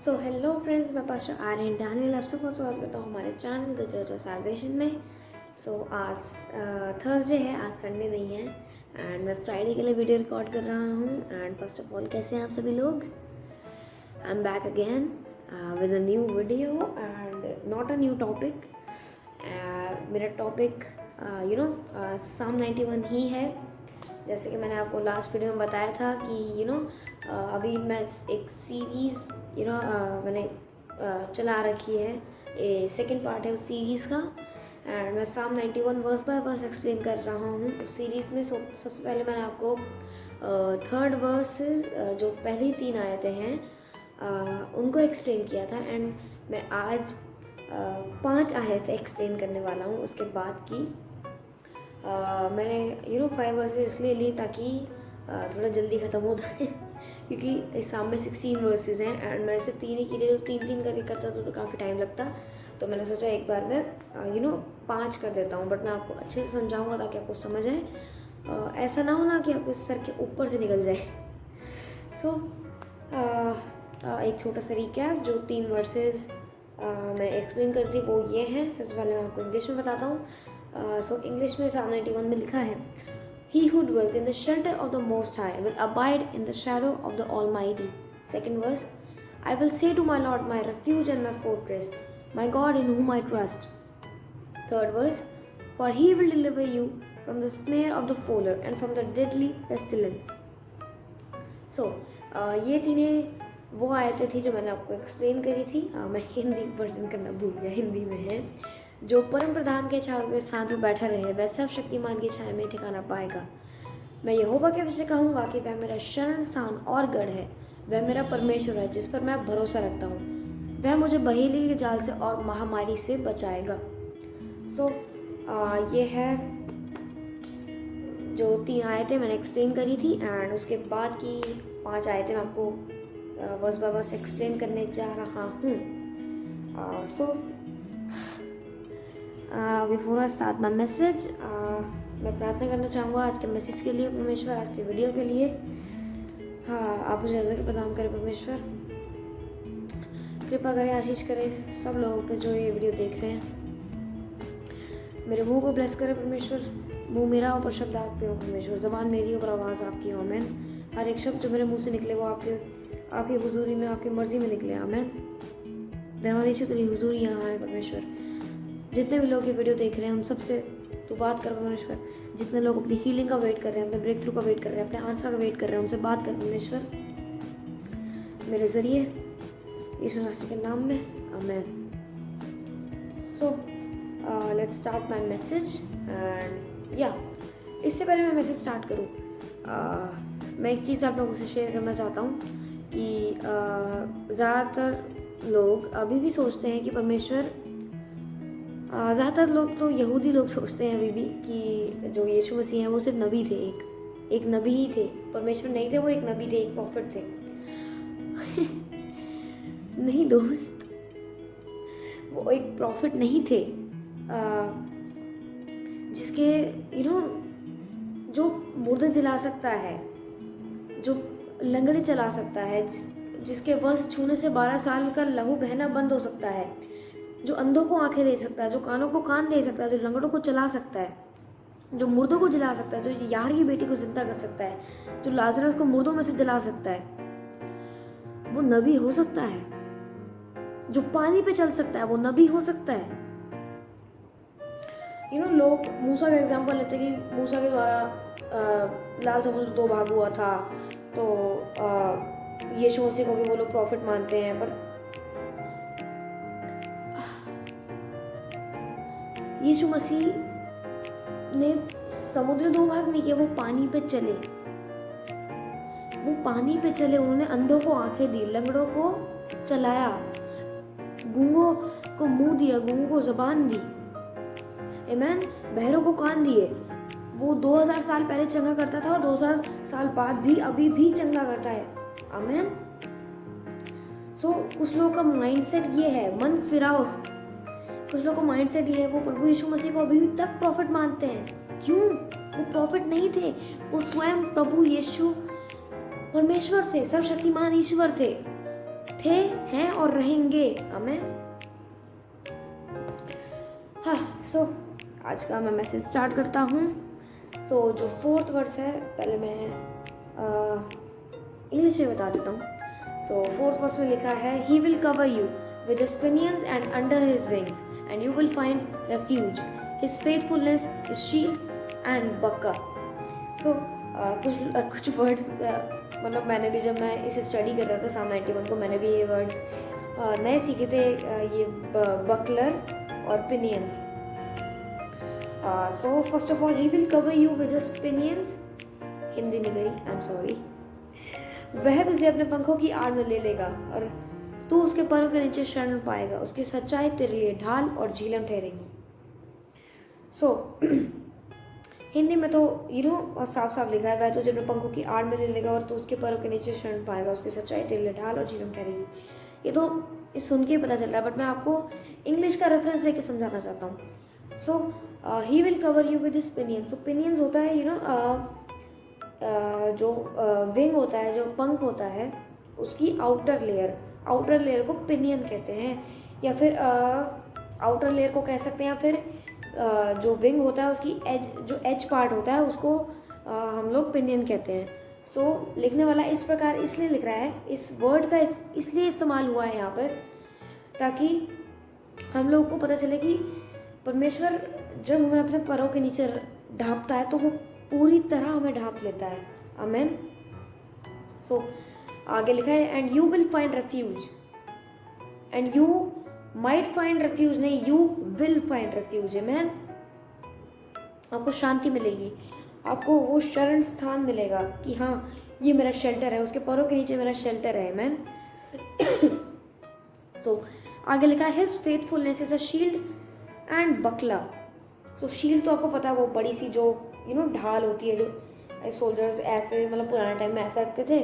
So hello friends, मैं pastor Aryan Daniel आप सबका स्वागत करता हूँ हमारे channel the church of salvation में। आज थर्सडे है, आज संडे नहीं है एंड मैं फ्राइडे के लिए वीडियो रिकॉर्ड कर रहा हूँ। एंड फर्स्ट ऑफ ऑल, कैसे हैं आप सभी लोग? I am back again with a new video and not a new topic. मेरा टॉपिक साम 91 ही है। जैसे कि मैंने आपको लास्ट वीडियो में बताया था कि अभी मैं एक सीरीज़ मैंने चला रखी है, सेकंड पार्ट है उस सीरीज़ का। एंड मैं साम 91 वर्स बाय वर्स एक्सप्लेन कर रहा हूँ उस सीरीज़ में। सबसे पहले मैंने आपको थर्ड वर्सेस जो पहली 3 आयतें हैं उनको एक्सप्लेन किया था। एंड मैं आज 5 आयतें एक्सप्लेन करने वाला हूँ उसके बाद की। मैंने 5 वर्सेस इसलिए ली ताकि थोड़ा जल्दी ख़त्म हो जाए क्योंकि इस साम में 16 वर्सेस हैं एंड मैंने सिर्फ 3 ही के लिए 3 करके करता तो काफ़ी टाइम लगता। तो मैंने सोचा एक बार मैं 5 कर देता हूँ, बट मैं आपको अच्छे से समझाऊंगा ताकि आपको समझ आए। ऐसा ना हो ना कि आपको सर के ऊपर से निकल जाए। एक छोटा सा रिकैप, जो 3 वर्सेस मैं एक्सप्लेन करती वो ये हैं। सबसे पहले मैं आपको इंग्लिश में बताता हूँ। इंग्लिश में साम 91 में लिखा है, He who dwells in the shelter of the Most High will abide in the shadow of the Almighty. Second verse, I will say to my Lord, my refuge and my fortress, my God in whom I trust. Third verse, for he will deliver you from the snare of the fowler and from the deadly pestilence. ये तीनें वो आयतें थी जो मैंने आपको explain करी थी। मैं हिंदी वर्जन करना भूल गया, हिंदी में है, जो परम प्रधान के छाव के स्थान पर बैठा रहे वह सर्वशक्तिमान की छाया में ठिकाना पाएगा। मैं यहोवा के विषय कहूँगा कि वह मेरा शरण स्थान और गढ़ है, वह मेरा परमेश्वर है जिस पर मैं भरोसा रखता हूँ। वह मुझे बहेली के जाल से और महामारी से बचाएगा। ये है जो 3 आयतें मैंने एक्सप्लेन करी थी एंड उसके बाद की 5 आयतें मैं आपको वर्स बाय वर्स एक्सप्लेन करने जा रहा हूँ। Before I start my message, मैं प्रार्थना करना चाहूँगा आज के मैसेज के लिए परमेश्वर, आज के वीडियो के लिए। आप मुझे अगर प्रदान करें परमेश्वर, कृपा करें, आशीष करें सब लोगों के जो ये वीडियो देख रहे हैं। मेरे मुंह को ब्लेस करें परमेश्वर, मुंह मेरा हो पर शब्द आपके हो परमेश्वर, ज़बान मेरी हो पर आवाज़ आपकी हो। आमीन। हर एक शब्द जो मेरे मुंह से निकले वो आपकी हुजूरी में, आपकी मर्जी में निकले। आमीन। धन्यवाद यीशु, तेरी हुजूरी यहाँ है परमेश्वर। जितने भी लोग ये वीडियो देख रहे हैं उन सब से तू बात कर परमेश्वर। जितने लोग अपनी हीलिंग का वेट कर रहे हैं, अपने ब्रेक थ्रू का वेट कर रहे हैं, अपने आंसर का वेट कर रहे हैं, उनसे बात कर परमेश्वर मेरे ज़रिए, यीशु मसीह के नाम में। आमीन। Let's start my message and इससे पहले मैं मैसेज स्टार्ट करूँ, मैं एक चीज़ आप लोगों से शेयर करना चाहता हूँ कि ज़्यादातर लोग अभी भी सोचते हैं कि परमेश्वर, ज़्यादातर लोग तो यहूदी लोग सोचते हैं अभी भी कि जो यीशु मसीह हैं वो सिर्फ नबी थे, एक नबी ही थे, परमेश्वर नहीं थे, वो एक नबी थे, एक प्रॉफिट थे। नहीं दोस्त, वो एक प्रॉफिट नहीं थे जिसके जो मुर्दे जला सकता है, जो लंगड़े चला सकता है, जिसके बस छूने से 12 साल का लहू बहना बंद हो सकता है, जो अंधों को आंखें दे सकता है, जो कानों को कान दे सकता है, जो लंगड़ों को चला सकता है, जो मुर्दों को जला सकता है, जो यार की बेटी को जिंदा कर सकता है, जो लाजरस को मुर्दों में से जला सकता है, वो नबी हो सकता है। जो पानी पे चल सकता है वो नबी हो सकता है। लोग मूसा का एग्जाम्पल लेते हैं कि मूसा के द्वारा लाल समुद्र 2 भाग हुआ था, तो यीशु मसीह को भी वो लोग प्रॉफिट मानते हैं। पर यीशु मसीह ने समुद्र 2 भाग नहीं किया, वो पानी पे चले, उन्होंने अंधों को आंखें दी, लंगड़ों को चलाया, गूंगों को मुंह दिया, गूंगों को ज़बान दी। आमीन। बहरों को कान दिए। वो 2000 साल पहले चंगा करता था और 2000 साल बाद भी अभी भी चंगा करता है। आमीन। कुछ लोगों का माइंडसेट ये है, मन फिराओ। कुछ लोगों का माइंडसेट ये है, वो प्रभु यीशु मसीह को अभी भी तक प्रॉफिट मानते हैं। क्यों? वो प्रॉफिट नहीं थे, वो स्वयं प्रभु यीशु परमेश्वर थे, सर्वशक्तिमान ईश्वर थे। थे, हैं और रहेंगे। आमेन। हाँ, सो आज का मैं मैसेज स्टार्ट करता हूँ। सो जो 4th वर्स है, पहले मैं इंग्लिश में बता देता हूँ। सो 4th वर्स में लिखा है, ही will cover you with his pinions and under his wings, and you will find refuge. His faithfulness is shield and buckler. So कुछ वर्ड्स मतलब मैंने भी जब मैं इसे स्टडी कर रहा था साम 91 को, मैंने भी ये वर्ड्स नए सीखे थे, ये बकलर और pinions. So first of all, he will cover you with his pinions. Hindi में गई, आई एम सॉरी। वह तुझे अपने पंखों की आड़ में ले लेगा और तू उसके पैरों के नीचे शरण पाएगा। उसकी सच्चाई तेरे लिए ढाल और झीलम ठहरेगी। सो हिंदी में तो और साफ साफ लिखा है, वह तुझे अपने पंखों की आड़ में ले लेगा और तू उसके पैरों के नीचे शरण पाएगा। उसकी सच्चाई तेरे लिए ढाल और झीलम ठहरेगी। ये तो सुन के ही पता चल रहा है, बट मैं आपको इंग्लिश का रेफरेंस देके समझाना चाहता हूँ। So he will cover you with his pinions. So pinions होता है जो विंग होता है, जो पंख होता है, उसकी आउटर लेयर को पिनियन कहते हैं, या फिर आउटर लेयर को कह सकते हैं, या फिर जो विंग होता है उसकी जो एज पार्ट होता है उसको हम लोग पिनियन कहते हैं। सो लिखने वाला इस प्रकार इसलिए लिख रहा है, इस वर्ड का इसलिए इस्तेमाल हुआ है यहाँ पर, ताकि हम लोगों को पता चले कि परमेश्वर जब हमें अपने पैरों के नीचे ढांपता है तो वो पूरी तरह हमें ढांप लेता है। आमेन। सो आगे लिखा है, and you will find refuge. And you might find refuge नहीं, यू विल फाइंड रेफ्यूज। आमेन। आपको शांति मिलेगी, आपको वो शरण स्थान मिलेगा कि हाँ, ये मेरा शेल्टर है, उसके पैरों के नीचे मेरा शेल्टर है। आमेन। सो आगे लिखा है, his faithfulness is a shield and बकला। सो शील्ड तो आपको पता है, वो बड़ी सी जो ढाल होती है, जो सोल्जर्स ऐसे मतलब पुराने टाइम में ऐसा रखते थे,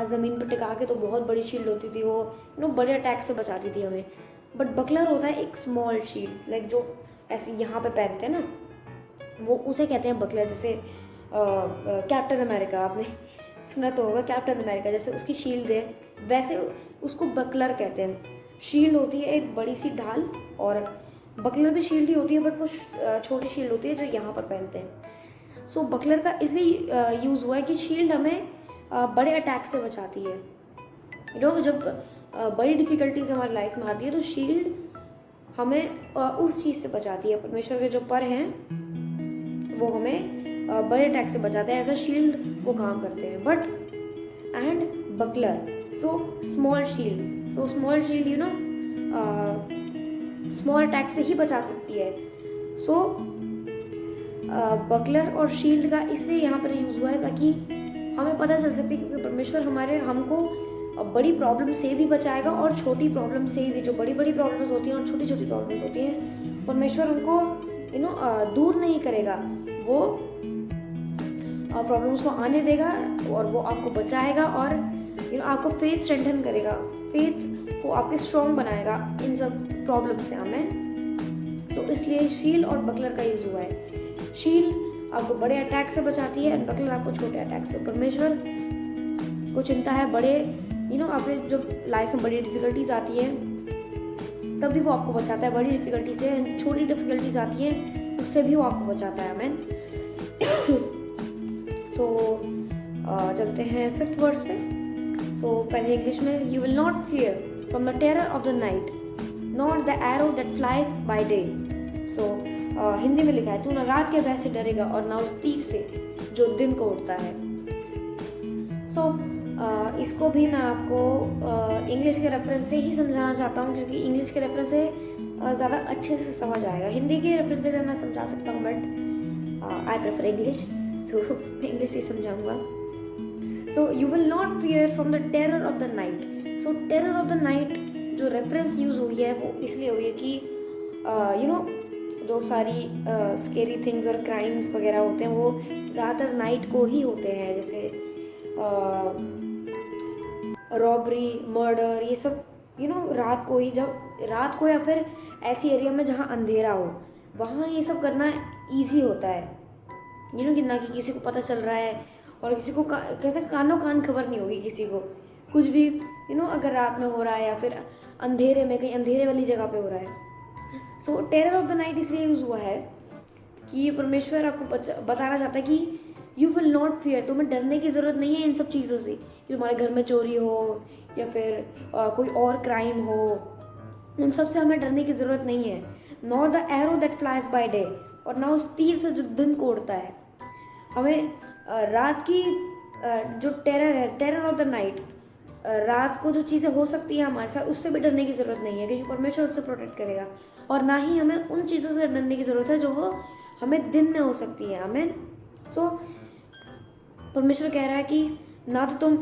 ज़मीन पर टिका के, तो बहुत बड़ी शील्ड होती थी, वो बड़े अटैक से बचाती थी हमें। बट बकलर होता है एक स्मॉल शील्ड, लाइक जो ऐसे यहाँ पे पहनते हैं ना, वो उसे कहते हैं बकलर। जैसे कैप्टन अमेरिका, आपने सुना तो होगा, कैप्टन अमेरिका जैसे उसकी शील्ड है, वैसे उसको बकलर कहते हैं। शील्ड होती है एक बड़ी सी ढाल, और बकलर भी शील्ड ही होती है, बट वो छोटी शील्ड होती है जो यहाँ पर पहनते हैं। सो बकलर का इसलिए यूज़ हुआ है कि शील्ड हमें बड़े अटैक से बचाती है। जब बड़ी डिफ़िकल्टीज हमारी लाइफ में आती है तो शील्ड हमें उस चीज़ से बचाती है। परमेश्वर के जो पर हैं वो हमें बड़े अटैक से बचाते हैं, एज अ शील्ड वो काम करते हैं। But and buckler, so small shield, small shield small attack से ही बचा सकती है। सो बकलर और शील्ड का इसलिए यहाँ पर यूज़ हुआ है ताकि हमें पता चल सके, क्योंकि परमेश्वर हमको बड़ी प्रॉब्लम से भी बचाएगा और छोटी प्रॉब्लम से भी। जो बड़ी बड़ी प्रॉब्लम्स होती हैं और छोटी छोटी प्रॉब्लम्स होती हैं, परमेश्वर उनको दूर नहीं करेगा, वो प्रॉब्लम्स को आने देगा और वो आपको बचाएगा और आपको फेथ स्ट्रेंथन करेगा, फेथ को आपके स्ट्रॉन्ग बनाएगा इन सब प्रॉब्लम से। हमें सो इसलिए शील्ड और बकलर का यूज हुआ है। शील्ड आपको बड़े अटैक से बचाती है, एंड बकलर आपको छोटे अटैक से। परमेश्वर को चिंता है बड़े आपके जब लाइफ में बड़ी डिफिकल्टीज आती है तब भी वो आपको बचाता है बड़ी डिफिकल्टी से, एंड छोटी डिफिकल्टीज आती है उससे भी वो आपको बचाता है। आमेन। सो चलते हैं 5th वर्स पे। सो पहले इंग्लिश में, you will not fear from the terror of the night not the arrow that flies by day. So Hindi में लिखा है, तू ना रात के भय से डरेगा और ना उस तीर से जो दिन को उड़ता है। सो इसको भी मैं आपको इंग्लिश के रेफरेंस से ही समझाना चाहता हूँ, क्योंकि इंग्लिश के रेफरेंस से ज़्यादा अच्छे से समझ आएगा। हिंदी के रेफरेंस से भी मैं समझा सकता हूँ, बट आई प्रेफर इंग्लिश, सो मैं इंग्लिश ही समझाऊंगा। सो you will not fear from the terror of the night. So terror of the night जो रेफरेंस यूज़ हुई है वो इसलिए हुई है कि जो सारी स्केरी थिंग्स और क्राइम्स वगैरह होते हैं वो ज़्यादातर नाइट को ही होते हैं, जैसे रॉबरी, मर्डर, ये सब रात को ही, जब रात को या फिर ऐसी एरिया में जहाँ अंधेरा हो वहाँ ये सब करना इजी होता है। कि ना कि किसी को पता चल रहा है और किसी को कहते कानो कान खबर नहीं होगी किसी को, कुछ भी अगर रात में हो रहा है या फिर अंधेरे में कहीं अंधेरे वाली जगह पे हो रहा है। सो टेरर ऑफ द नाइट इसलिए यूज़ हुआ है कि परमेश्वर आपको बताना चाहता है कि यू विल नॉट फियर, तुम्हें डरने की ज़रूरत नहीं है इन सब चीज़ों से कि तुम्हारे घर में चोरी हो या फिर कोई और क्राइम हो, उन सब से हमें डरने की ज़रूरत नहीं है। Not the arrow that flies by day, और ना उस तीर से जो दिन को उड़ता है। हमें रात की जो टेरर है, टेरर ऑफ द नाइट, रात को जो चीज़ें हो सकती है हमारे साथ, उससे भी डरने की ज़रूरत नहीं है क्योंकि परमेश्वर उससे प्रोटेक्ट करेगा। और ना ही हमें उन चीज़ों से डरने की ज़रूरत है जो वो हमें दिन में हो सकती है। आमीन। सो परमेश्वर कह रहा है कि ना तो तुम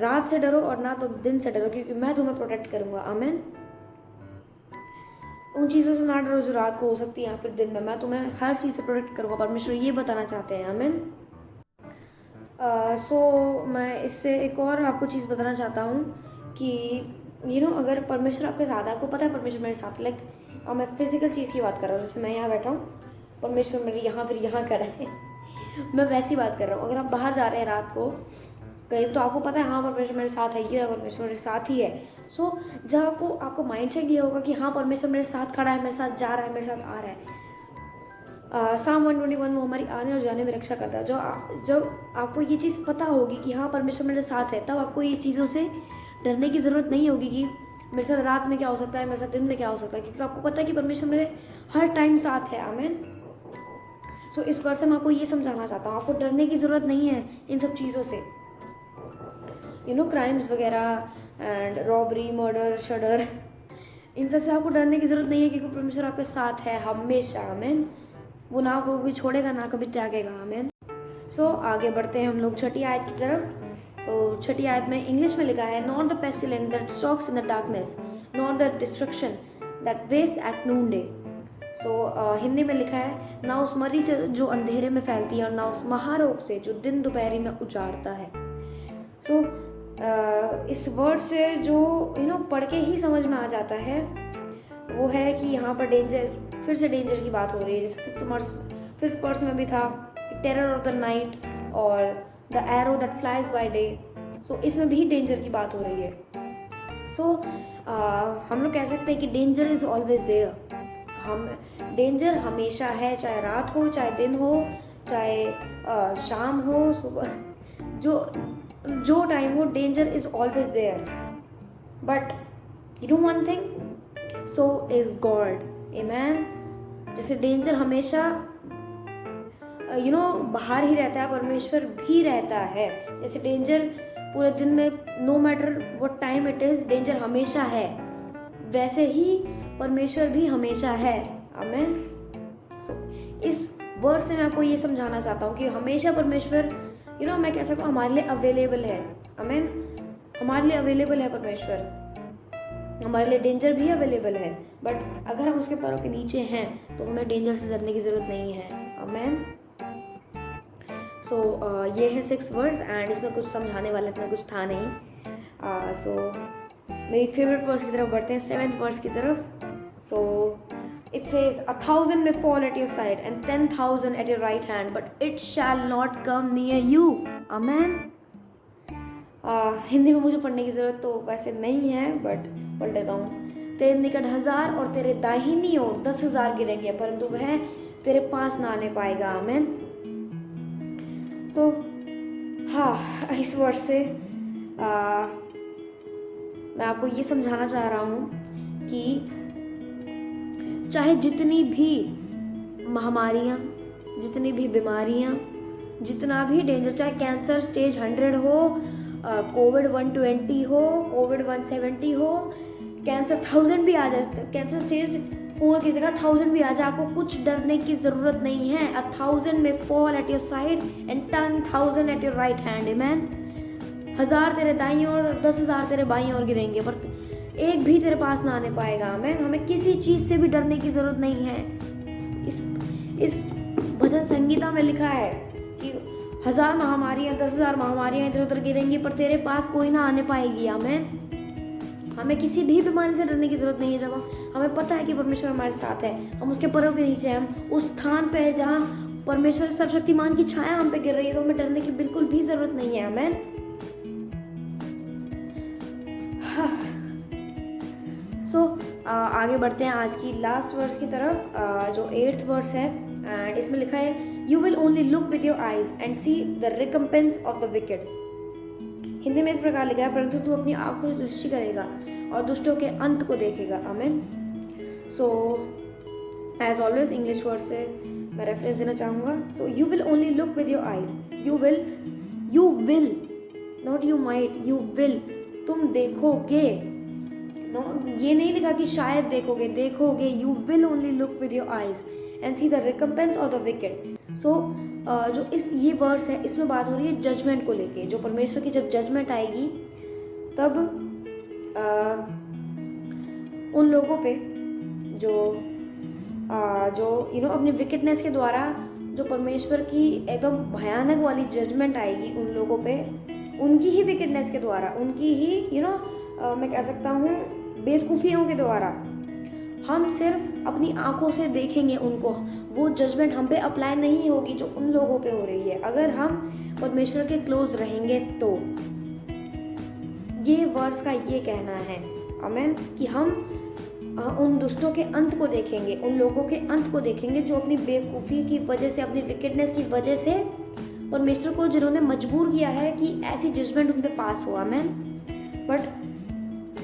रात से डरो और ना तो दिन से डरो, क्योंकि मैं तुम्हें प्रोटेक्ट करूँगा। आमीन। उन चीज़ों से ना डरो जो रात को हो सकती है या फिर दिन में, मैं तुम्हें हर चीज़ से प्रोटेक्ट करूँगा। परमेश्वर ये बताना चाहते हैं। आमीन। सो मैं इससे एक और आपको चीज़ बताना चाहता हूँ कि अगर परमेश्वर आपके साथ है, आपको पता है परमेश्वर मेरे साथ, लाइक मैं फिजिकल चीज़ की बात कर रहा हूँ, जैसे मैं यहाँ बैठा हूँ, परमेश्वर मेरे यहाँ फिर यहाँ खड़ा है मैं वैसी बात कर रहा हूँ। अगर आप बाहर जा रहे हैं रात को कहीं, तो आपको पता है हाँ परमेश्वर मेरे साथ है, ये परमेश्वर मेरे साथ ही है। सो जब आपको माइंड सेट ये होगा कि हाँ परमेश्वर मेरे साथ खड़ा है, मेरे साथ जा रहा है, मेरे साथ आ रहा है। साम 121 वो हमारी आने और जाने में रक्षा करता है। जब आपको ये चीज़ पता होगी कि हाँ परमेश्वर मेरे साथ है, तब आपको ये चीज़ों से डरने की ज़रूरत नहीं होगी कि मेरे साथ रात में क्या हो सकता है, मेरे साथ दिन में क्या हो सकता है, क्योंकि आपको पता है कि परमेश्वर मेरे हर टाइम साथ है। आमीन। सो इस वर्ष में आपको ये समझाना चाहता हूँ, आपको डरने की ज़रूरत नहीं है इन सब चीज़ों से, क्राइम्स वगैरह एंड रॉबरी, मर्डर, शडर, इन सब से आपको डरने की ज़रूरत नहीं है क्योंकि परमेश्वर आपके साथ है हमेशा। आमीन। वो ना को कभी छोड़ेगा ना कभी त्यागेगा। आमीन। सो आगे बढ़ते हैं हम लोग छठी आयत की तरफ। सो छठी आयत में इंग्लिश में लिखा है, not the pestilence that stalks in the darkness, not the destruction that waste at noon day. So Hindi में लिखा है, ना उस मरी से जो अंधेरे में फैलती है और ना उस महारोग से जो दिन दोपहरी में उजाड़ता है। सो इस वर्ड से जो पढ़ के ही समझ में आ जाता है वो है कि यहाँ पर डेंजर, फिर से डेंजर की बात हो रही है। जैसे फिफ्थ वर्स में भी था टेरर ऑफ द नाइट और the arrow that flies by day. So इसमें भी डेंजर की बात हो रही है। सो हम लोग कह सकते हैं कि danger is always there. Danger हमेशा है, चाहे रात हो, चाहे दिन हो, चाहे शाम हो, सुबह, जो टाइम हो, danger is always there. But you know one thing, so is God. आमीन। जैसे डेंजर हमेशा बाहर ही रहता है, परमेश्वर भी रहता है। जैसे डेंजर पूरे दिन में, no matter what time it is, danger हमेशा है, वैसे ही परमेश्वर भी हमेशा है। आमीन। सो इस वर्ड से मैं आपको ये समझाना चाहता हूँ कि हमेशा परमेश्वर मैं कह सकता हूँ हमारे लिए अवेलेबल है। आमीन। हमारे लिए अवेलेबल है परमेश्वर, हमारे लिए डेंजर भी अवेलेबल है। बट अगर हम उसके पैरों के नीचे हैं तो हमें डेंजर से डरने की ज़रूरत नहीं है। आमीन। सो ये है 6 वर्ड्स एंड इसमें कुछ समझाने वाला इतना कुछ था नहीं। सो मेरी फेवरेट वर्ड्स की तरफ बढ़ते हैं, 7th वर्ड्स की तरफ। सो it says 1,000 may fall at your side and 10,000 at your right hand, but it shall not come near you. Amen. Hindi में मुझे पढ़ने की ज़रूरत तो वैसे नहीं है, बट पढ़ लेता हूँ। तेरे निकट 1000 और तेरे दाहिनी ओर 10,000 गिरेंगे, परंतु वह तेरे पास ना आने पाएगा। आमीन। सो हाँ, इस वर्ड से मैं आपको ये समझाना चाह रहा हूँ कि चाहे जितनी भी महामारियाँ, जितनी भी बीमारियाँ, जितना भी डेंजर, चाहे कैंसर स्टेज 100 हो, कोविड 120 हो, कोविड 170 हो, कैंसर 1000 भी आ जाए, कैंसर स्टेज 4 की जगह 1000 भी आ जाए, आपको कुछ डरने की ज़रूरत नहीं है। 1,000 में fall at your side and 10,000 at your right hand. आमीन। 1000 तेरे दाईं ओर, 10,000 तेरे बाईं ओर गिरेंगे, पर एक भी तेरे पास ना आने पाएगा। हमें किसी चीज़ से भी डरने की ज़रूरत नहीं है। इस भजन संगीता में लिखा है कि 1000 महामारियाँ, 10,000 महामारियाँ इधर उधर गिरेंगी, पर तेरे पास कोई ना आने पाएगी। हमें किसी भी बीमारी से डरने की ज़रूरत नहीं है। जब हमें पता है कि परमेश्वर हमारे साथ है, हम उसके पैरों के नीचे, हम उस स्थान पे है जहाँ परमेश्वर सर्वशक्तिमान की छाया हम पे गिर रही है, तो हमें डरने की बिल्कुल भी ज़रूरत नहीं है। आमीन। सो आगे बढ़ते हैं आज की लास्ट वर्स की तरफ, जो 8th वर्स है। एंड इसमें लिखा है, you will only look with your eyes and see the recompense of the wicked. Hindi में इस प्रकार लिखा है, परंतु तू अपनी आंखों से दृष्टि करेगा और दुष्टों के अंत को देखेगा। आमीन। So as always English word से मैं रेफरेंस देना चाहूँगा। So you will only look with your eyes, you will not you might, you will, तुम देखोगे। ये नहीं लिखा कि शायद देखोगे, देखोगे। You will only look with your eyes and see the recompense of the wicked. So जो ये वर्स है, इसमें बात हो रही है जजमेंट को लेके। जो परमेश्वर की जब जजमेंट आएगी तब उन लोगों पे जो अपनी विकेटनेस के द्वारा जो परमेश्वर की एकदम भयानक वाली जजमेंट आएगी उन लोगों पे, उनकी ही विकेटनेस के द्वारा, उनकी ही मैं कह सकता हूँ बेवकूफ़ियों के द्वारा हम सिर्फ अपनी आंखों से देखेंगे उनको। वो जजमेंट हम पे अप्लाई नहीं होगी जो उन लोगों पे हो रही है, अगर हम परमेश्वर के क्लोज रहेंगे तो। ये वर्स का ये कहना है, आमीन, कि हम उन दुष्टों के अंत को देखेंगे, उन लोगों के अंत को देखेंगे जो अपनी बेवकूफ़ी की वजह से, अपनी विकेटनेस की वजह से परमेश्वर को जिन्होंने मजबूर किया है कि ऐसी जजमेंट उन पे पास हुआ। आमीन। बट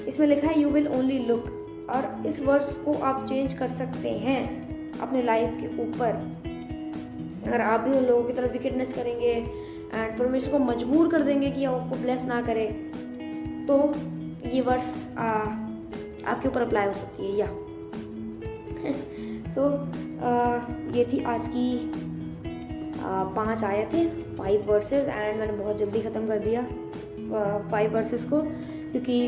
इसमें लिखा है यू विल ओनली लुक, और इस वर्ड्स को आप चेंज कर सकते हैं अपने लाइफ के ऊपर। अगर आप भी उन लोगों की तरफ विकेटनेस करेंगे एंड परमेश्वर को मजबूर कर देंगे कि आपको ब्लेस ना करे, तो ये वर्ड्स आपके ऊपर अप्लाई हो सकती है। या सो ये थी आज की 5 आयतें, 5 वर्सेस, एंड मैंने बहुत जल्दी ख़त्म कर दिया 5 वर्सेस को, क्योंकि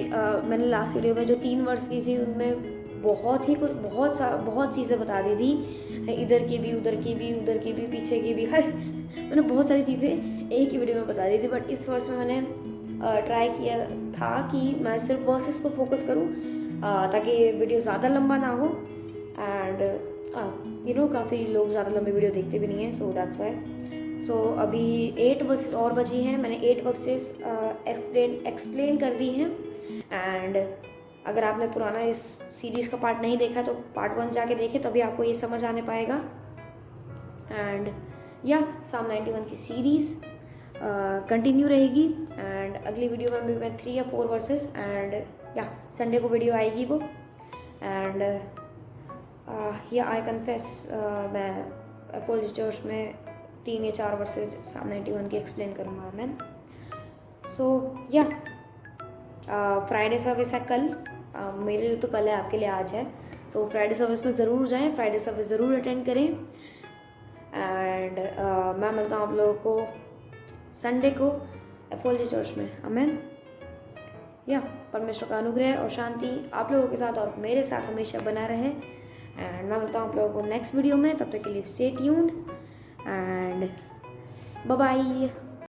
मैंने लास्ट वीडियो में जो 3 वर्स की थी उनमें बहुत चीज़ें बता दी थी, इधर की भी, उधर की भी, उधर की भी, पीछे की भी, मैंने बहुत सारी चीज़ें एक ही वीडियो में बता दी थी। बट इस वर्स में मैंने ट्राई किया था कि मैं सिर्फ वर्सेस पर फोकस करूं, ताकि वीडियो ज़्यादा लंबा ना हो। एंड काफ़ी लोग ज़्यादा लंबी वीडियो देखते भी नहीं हैं, सो दैट्स वाई। सो अभी 8 वर्सेस और बची हैं, मैंने 8 वर्सेस एक्सप्लेन कर दी हैं। एंड अगर आपने पुराना इस सीरीज़ का पार्ट नहीं देखा तो पार्ट 1 जाके देखें, तभी आपको ये समझ आने पाएगा। एंड या साम 91 की सीरीज़ कंटिन्यू रहेगी। एंड अगली वीडियो में भी मैं 3 या 4 वर्सेस, एंड या संडे को वीडियो आएगी वो। एंड या आई कन्फेस मैं एफओजी चर्च में 3 या 4 वर्सेस साम 91 की एक्सप्लेन करूँगा मैं। सो या फ्राइडे सर्विस है कल, मेरे लिए तो कल है, आपके लिए आज है। सो फ्राइडे सर्विस में ज़रूर जाएं, फ्राइडे सर्विस ज़रूर अटेंड करें। एंड मैं मिलता हूँ आप लोगों को संडे को एफओजी चर्च में। आमीन। या परमेश्वर का अनुग्रह और शांति आप लोगों के साथ और मेरे साथ हमेशा बना रहे। एंड मैं मिलता हूँ आप लोगों को नेक्स्ट वीडियो में, तब तक के लिए stay tuned and bye bye.